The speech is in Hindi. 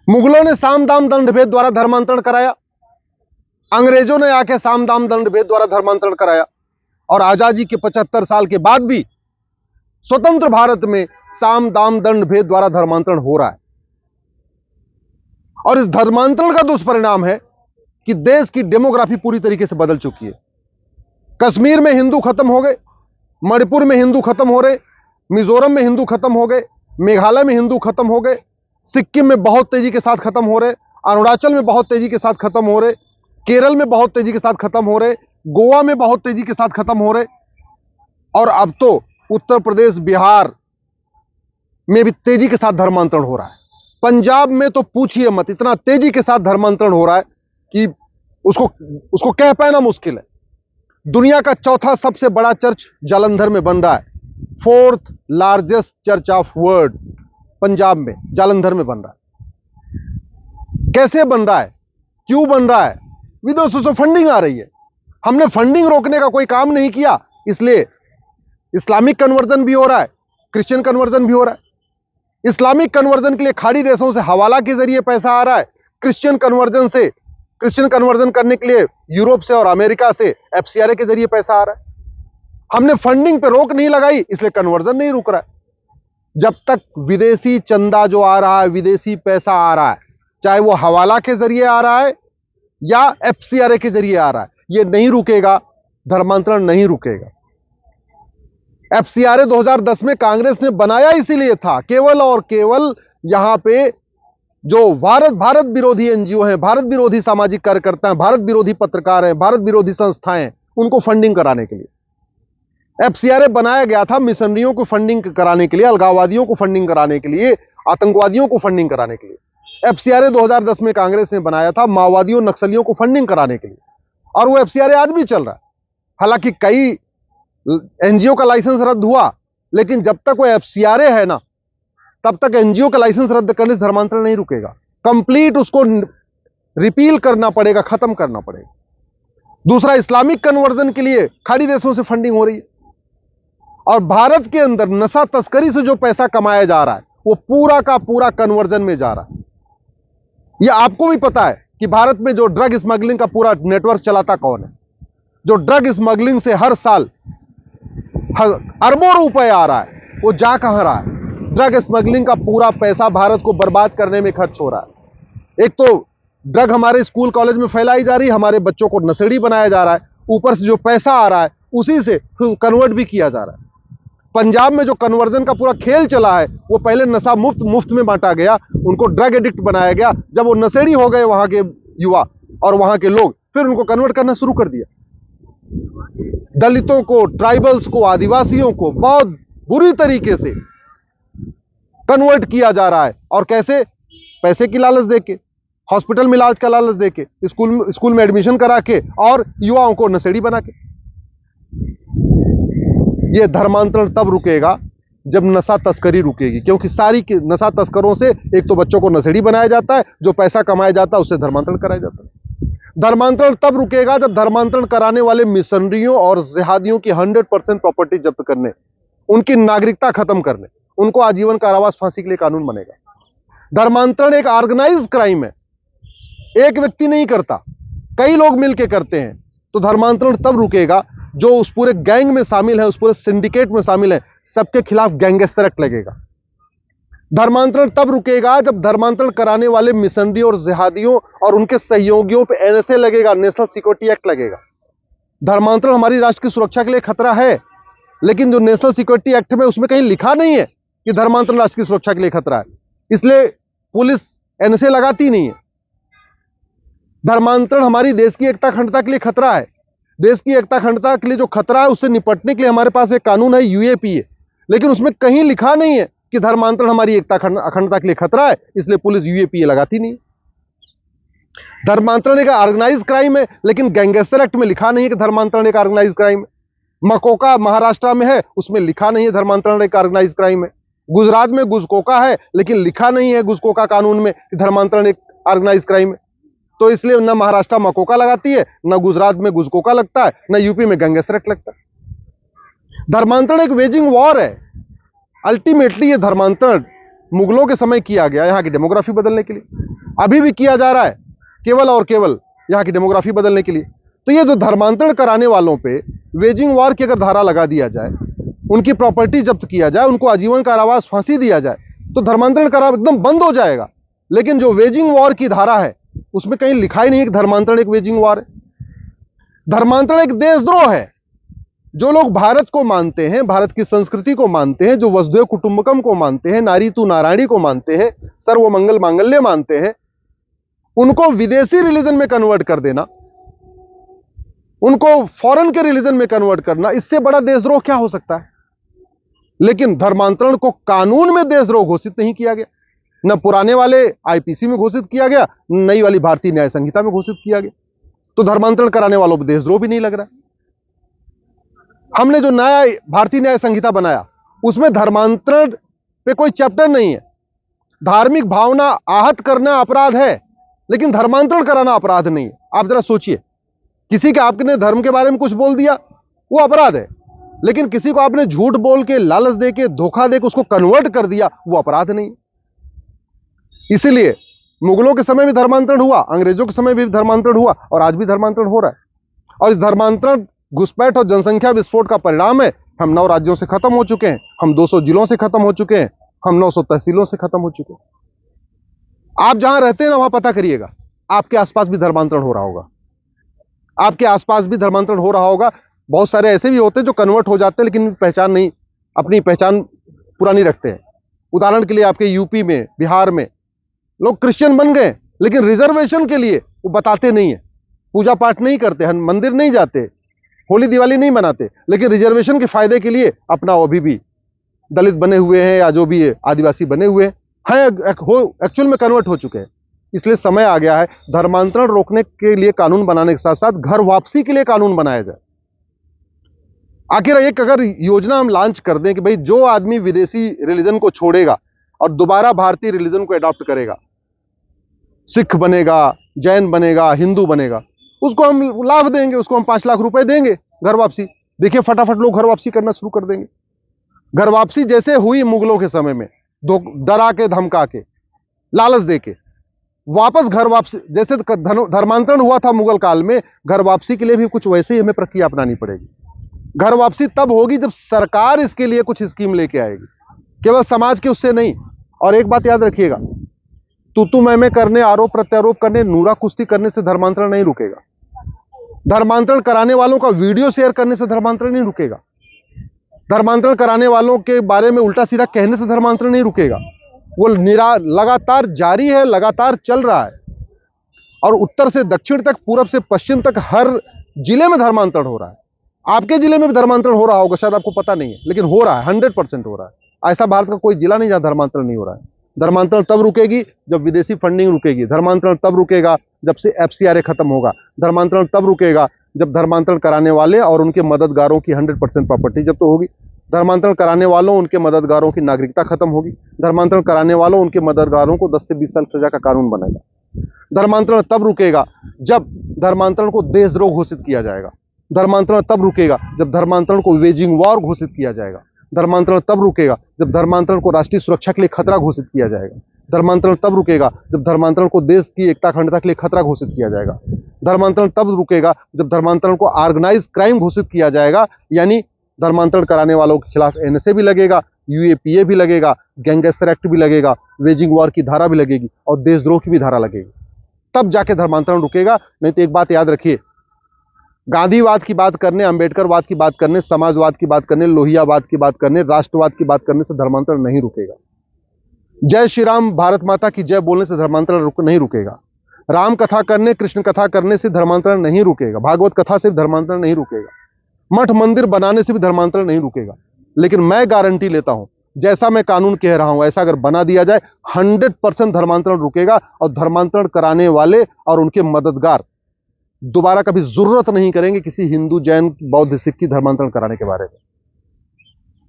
मुगलों ने साम दाम दंड भेद द्वारा धर्मांतरण कराया, अंग्रेजों ने आके साम दाम दंड भेद द्वारा धर्मांतरण कराया, और आजादी के 75 साल के बाद भी स्वतंत्र भारत में साम दाम दंड भेद द्वारा धर्मांतरण हो रहा है। और इस धर्मांतरण का दुष्परिणाम है कि देश की डेमोग्राफी पूरी तरीके से बदल चुकी है। कश्मीर में हिंदू खत्म हो गए, मणिपुर में हिंदू खत्म हो रहे, मिजोरम में हिंदू खत्म हो गए, मेघालय में हिंदू खत्म हो गए, सिक्किम में बहुत तेजी के साथ खत्म हो रहे, अरुणाचल में बहुत तेजी के साथ खत्म हो रहे, केरल में बहुत तेजी के साथ खत्म हो रहे, गोवा में बहुत तेजी के साथ खत्म हो रहे, और अब तो उत्तर प्रदेश, बिहार में भी तेजी के साथ धर्मांतरण हो रहा है। पंजाब में तो पूछिए मत, इतना तेजी के साथ धर्मांतरण हो रहा है कि उसको कह पाना मुश्किल है। दुनिया का चौथा सबसे बड़ा चर्च जालंधर में बन रहा है, 4th largest church of world Punjab में, जालंधर में बन रहा है। कैसे बन रहा है, क्यों बन रहा है? विदेशों से फंडिंग आ रही है। हमने फंडिंग रोकने का कोई काम नहीं किया, इसलिए इस्लामिक कन्वर्जन भी हो रहा है, क्रिश्चियन कन्वर्जन भी हो रहा है। इस्लामिक कन्वर्जन के लिए खाड़ी देशों से हवाला के जरिए पैसा आ रहा है, क्रिश्चियन कन्वर्जन करने के लिए यूरोप से और अमेरिका से एफसीआरए के जरिए पैसा आ रहा है। हमने फंडिंग पे रोक नहीं लगाई, इसलिए कन्वर्जन नहीं रुक रहा है। जब तक विदेशी चंदा जो आ रहा है, विदेशी पैसा आ रहा है, चाहे वो हवाला के जरिए आ रहा है या एफसीआरए के जरिए आ रहा है, ये नहीं रुकेगा, धर्मांतरण नहीं रुकेगा। एफसीआरए 2010 में कांग्रेस ने बनाया इसीलिए था, केवल और केवल यहां पे जो भारत विरोधी एनजीओ हैं, भारत विरोधी सामाजिक कार्यकर्ता हैं, भारत विरोधी पत्रकार हैं, भारत विरोधी संस्थाएं हैं, उनको फंडिंग कराने के लिए एफसीआरए बनाया गया था। मिशनरियों को फंडिंग कराने के लिए, अलगाववादियों को फंडिंग कराने के लिए, आतंकवादियों को फंडिंग कराने के लिए एफसीआरए 2010 में कांग्रेस ने बनाया था, माओवादियों, नक्सलियों को फंडिंग कराने के लिए। और वो एफसीआरए आज भी चल रहा है। हालांकि कई एनजीओ का लाइसेंस रद्द हुआ, लेकिन जब तक वो एफसीआरए है ना, तब तक एनजीओ का लाइसेंस रद्द करने से धर्मांतरण नहीं रुकेगा। कंप्लीट उसको रिपील करना पड़ेगा, खत्म करना पड़ेगा। दूसरा, इस्लामिक कन्वर्जन के लिए खाड़ी देशों से फंडिंग हो रही है, और भारत के अंदर नशा तस्करी से जो पैसा कमाया जा रहा है, वो पूरा का पूरा कन्वर्जन में जा रहा है। यह आपको भी पता है कि भारत में जो ड्रग स्मगलिंग का पूरा नेटवर्क चलाता कौन है? जो ड्रग स्मगलिंग से हर साल अरबों रुपए आ रहा है, वो जा कहां रहा है? ड्रग स्मगलिंग का पूरा पैसा भारत को बर्बाद करने में खर्च हो रहा है। एक तो ड्रग हमारे स्कूल कॉलेज में फैलाई जा रही है, हमारे बच्चों को नशेड़ी बनाया जा रहा है, ऊपर से जो पैसा आ रहा है उसी से कन्वर्ट भी किया जा रहा है। पंजाब में जो कन्वर्जन का पूरा खेल चला है, वो पहले नशा मुफ्त में बांटा गया, उनको ड्रग एडिक्ट बनाया गया। जब वो नशेड़ी हो गए वहां के युवा और वहां के लोग, फिर उनको कन्वर्ट करना शुरू कर दिया। दलितों को, ट्राइबल्स को, आदिवासियों को बहुत बुरी तरीके से कन्वर्ट किया जा रहा है। और कैसे? पैसे की लालच देके, हॉस्पिटल में इलाज का लालच देके, स्कूल में एडमिशन करा के, और युवाओं को नशेड़ी बना के। यह धर्मांतरण तब रुकेगा जब नशा तस्करी रुकेगी, क्योंकि सारी नशा तस्करों से एक तो बच्चों को नशेड़ी बनाया जाता है, जो पैसा कमाया जाता है उससे धर्मांतरण कराया जाता है। धर्मांतरण तब रुकेगा जब धर्मांतरण कराने वाले मिशनरियों और जिहादियों की 100% प्रॉपर्टी जब्त करने, उनकी नागरिकता खत्म करने, उनको आजीवन कारावास, फांसी के लिए कानून बनेगा। धर्मांतरण एक ऑर्गेनाइज्ड क्राइम है, एक व्यक्ति नहीं करता, कई लोग मिलकर करते हैं। तो धर्मांतरण तब रुकेगा जो उस पूरे गैंग में शामिल है, उस पूरे सिंडिकेट में शामिल है, सबके खिलाफ गैंगस्टर एक्ट लगेगा। धर्मांतरण तब रुकेगा जब धर्मांतरण कराने वाले मिशनरी और जिहादियों और उनके सहयोगियों पे एनएसए लगेगा, नेशनल सिक्योरिटी एक्ट लगेगा। धर्मांतरण हमारी राष्ट्र की सुरक्षा के लिए खतरा है, लेकिन जो नेशनल सिक्योरिटी एक्ट में, उसमें कहीं लिखा नहीं है कि धर्मांतरण राष्ट्र की सुरक्षा के लिए खतरा है, इसलिए पुलिस एनएसए लगाती नहीं है। धर्मांतरण हमारी देश की एकता अखंडता के लिए खतरा है। देश की एकता अखंडता के लिए जो खतरा है, उससे निपटने के लिए हमारे पास एक कानून है, यूएपीए, लेकिन उसमें कहीं लिखा नहीं है कि धर्मांतरण हमारी एकता अखंडता के लिए खतरा है, इसलिए पुलिस यूएपीए लगाती नहीं। धर्मांतरण एक ऑर्गेनाइज्ड क्राइम है, लेकिन गैंगस्टर एक्ट में लिखा नहीं है कि धर्मांतरण एक ऑर्गेनाइज्ड क्राइम है। मकोका महाराष्ट्र में है, उसमें लिखा नहीं है धर्मांतरण एक ऑर्गेनाइज्ड क्राइम है। गुजरात में गुजकोका है, लेकिन लिखा नहीं है गुजकोका कानून में कि धर्मांतरण एक ऑर्गेनाइज्ड क्राइम है। तो इसलिए न महाराष्ट्र मकोका लगाती है, न गुजरात में गुजकोका लगता है, न यूपी में गैंगस्टर एक्ट लगता है। धर्मांतरण एक वेजिंग वॉर है। अल्टीमेटली ये धर्मांतरण मुगलों के समय किया गया यहाँ की डेमोग्राफी बदलने के लिए, अभी भी किया जा रहा है केवल और केवल यहाँ की डेमोग्राफी बदलने के लिए। तो ये जो धर्मांतरण कराने वालों पे वेजिंग वॉर की अगर धारा लगा दिया जाए, उनकी प्रॉपर्टी जब्त किया जाए, उनको आजीवन कारावास फांसी दिया जाए, तो धर्मांतरण करा एकदम बंद हो जाएगा। लेकिन जो वेजिंग वॉर की धारा है उसमें कहीं लिखा ही नहीं कि धर्मांतरण एक वेजिंग वॉर है। धर्मांतरण एक देशद्रोह है। जो लोग भारत को मानते हैं, भारत की संस्कृति को मानते हैं, जो वसुधैव कुटुंबकम को मानते हैं, नारी तू नारायणी को मानते हैं, सर्वमंगल मांगल्य मानते हैं, उनको विदेशी रिलीजन में कन्वर्ट कर देना, उनको फॉरेन के रिलीजन में कन्वर्ट करना, इससे बड़ा देशद्रोह क्या हो सकता है। लेकिन धर्मांतरण को कानून में देशद्रोह घोषित नहीं किया गया, न पुराने वाले आईपीसी में घोषित किया गया, नई वाली भारतीय न्याय संहिता में घोषित किया गया। तो धर्मांतरण कराने वालों को देशद्रोह भी नहीं लग रहा है। हमने जो नया भारतीय न्याय संहिता बनाया उसमें धर्मांतरण पे कोई चैप्टर नहीं है। धार्मिक भावना आहत करना अपराध है, लेकिन धर्मांतरण कराना अपराध नहीं है। आप जरा सोचिए, किसी के आपने धर्म के बारे में कुछ बोल दिया वो अपराध है, लेकिन किसी को आपने झूठ बोल के, लालच दे के, धोखा दे के उसको कन्वर्ट कर दिया, वो अपराध नहीं है। इसीलिए मुगलों के समय भी धर्मांतरण हुआ, अंग्रेजों के समय भी धर्मांतरण हुआ, और आज भी धर्मांतरण हो रहा है। और इस धर्मांतरण, घुसपैठ और जनसंख्या विस्फोट का परिणाम है। हम 9 राज्यों से खत्म हो चुके हैं, हम 200 जिलों से खत्म हो चुके हैं, हम 900 तहसीलों से खत्म हो चुके हैं। आप जहां रहते हैं ना, वहां पता करिएगा, आपके आसपास भी धर्मांतरण हो रहा होगा, आपके आसपास भी धर्मांतरण हो रहा होगा। बहुत सारे ऐसे भी होते हैं जो कन्वर्ट हो जाते हैं, लेकिन पहचान नहीं, अपनी पहचान पुरानी रखते हैं। उदाहरण के लिए आपके यूपी में, बिहार में लोग क्रिश्चियन बन गए, लेकिन रिजर्वेशन के लिए वो बताते नहीं है, पूजा पाठ नहीं करते, मंदिर नहीं जाते, होली दिवाली नहीं मनाते, लेकिन रिजर्वेशन के फायदे के लिए अपना अभी भी दलित बने हुए हैं या जो भी है आदिवासी बने हुए हैं, एक्चुअल में कन्वर्ट हो चुके हैं। इसलिए समय आ गया है धर्मांतरण रोकने के लिए कानून बनाने के साथ साथ घर वापसी के लिए कानून बनाया जाए। आखिर एक अगर योजना हम लॉन्च कर दें कि भाई जो आदमी विदेशी रिलीजन को छोड़ेगा और दोबारा भारतीय रिलीजन को अडॉप्ट करेगा, सिख बनेगा, जैन बनेगा, हिंदू बनेगा, उसको हम लाभ देंगे, उसको हम 5 लाख रुपए देंगे घर वापसी। देखिए फटाफट लोग घर वापसी करना शुरू कर देंगे। घर वापसी जैसे हुई मुगलों के समय में, डरा के, धमका के, लालच दे के, वापस घर वापसी जैसे धर्मांतरण हुआ था मुगल काल में, घर वापसी के लिए भी कुछ वैसे ही हमें प्रक्रिया अपनानी पड़ेगी। घर वापसी तब होगी जब सरकार इसके लिए कुछ स्कीम लेके आएगी, केवल समाज के उससे नहीं। और एक बात याद रखिएगा, तू मैं करने, आरोप प्रत्यारोप करने, नूरा कुश्ती करने से धर्मांतरण नहीं रुकेगा। धर्मांतरण कराने वालों का वीडियो शेयर करने से धर्मांतरण नहीं रुकेगा। धर्मांतरण कराने वालों के बारे में उल्टा सीधा कहने से धर्मांतरण नहीं रुकेगा। वो लगातार जारी है, लगातार चल रहा है। और उत्तर से दक्षिण तक, पूरब से पश्चिम तक हर जिले में धर्मांतरण हो रहा है। आपके जिले में भी धर्मांतरण हो रहा होगा, शायद आपको पता नहीं है, लेकिन हो रहा है, 100% हो रहा है। ऐसा भारत का कोई जिला नहीं जहां धर्मांतरण नहीं हो रहा है। धर्मांतरण तब रुकेगी जब विदेशी फंडिंग रुकेगी। धर्मांतरण तब रुकेगा जब से FCRA खत्म होगा। धर्मांतरण तब रुकेगा जब धर्मांतरण कराने वाले और उनके मददगारों की 100% प्रॉपर्टी जब्त होगी। धर्मांतरण कराने वालों, उनके मददगारों की नागरिकता खत्म होगी। धर्मांतरण कराने वालों, उनके मददगारों को 10 से 20 साल सजा का कानून बनेगा। धर्मांतरण तब रुकेगा जब धर्मांतरण को देशद्रोह घोषित किया जाएगा। धर्मांतरण तब रुकेगा जब धर्मांतरण को वेजिंग वॉर घोषित किया जाएगा। धर्मांतरण तब रुकेगा जब धर्मांतरण को राष्ट्रीय सुरक्षा के लिए खतरा घोषित किया जाएगा। धर्मांतरण तब रुकेगा जब धर्मांतरण को देश की एकता अखंडता के लिए खतरा घोषित किया जाएगा। धर्मांतरण तब रुकेगा जब धर्मांतरण को ऑर्गेनाइज क्राइम घोषित किया जाएगा, यानी धर्मांतरण कराने वालों के खिलाफ NSA भी लगेगा, UAPA भी लगेगा, गैंगस्टर एक्ट भी लगेगा, वेजिंग वॉर की धारा भी लगेगी और देशद्रोह की भी धारा लगेगी। तब जाके धर्मांतरण रुकेगा। नहीं तो एक बात याद रखिए, गांधीवाद की बात करने, अंबेडकरवाद की बात करने, समाजवाद की बात करने, लोहियावाद की बात करने, राष्ट्रवाद की बात करने से धर्मांतरण नहीं रुकेगा। जय श्री राम, भारत माता की जय बोलने से धर्मांतरण नहीं रुकेगा। राम कथा करने, कृष्ण कथा करने से धर्मांतरण नहीं रुकेगा। भागवत कथा से धर्मांतरण नहीं रुकेगा। मठ मंदिर बनाने से भी धर्मांतरण नहीं रुकेगा। लेकिन मैं गारंटी लेता हूं, जैसा मैं कानून कह रहा हूं ऐसा अगर बना दिया जाए, 100% धर्मांतरण रुकेगा। और धर्मांतरण कराने वाले और उनके मददगार दोबारा कभी जरूरत नहीं करेंगे किसी हिंदू, जैन, बौद्ध, सिख की धर्मांतरण कराने के बारे में।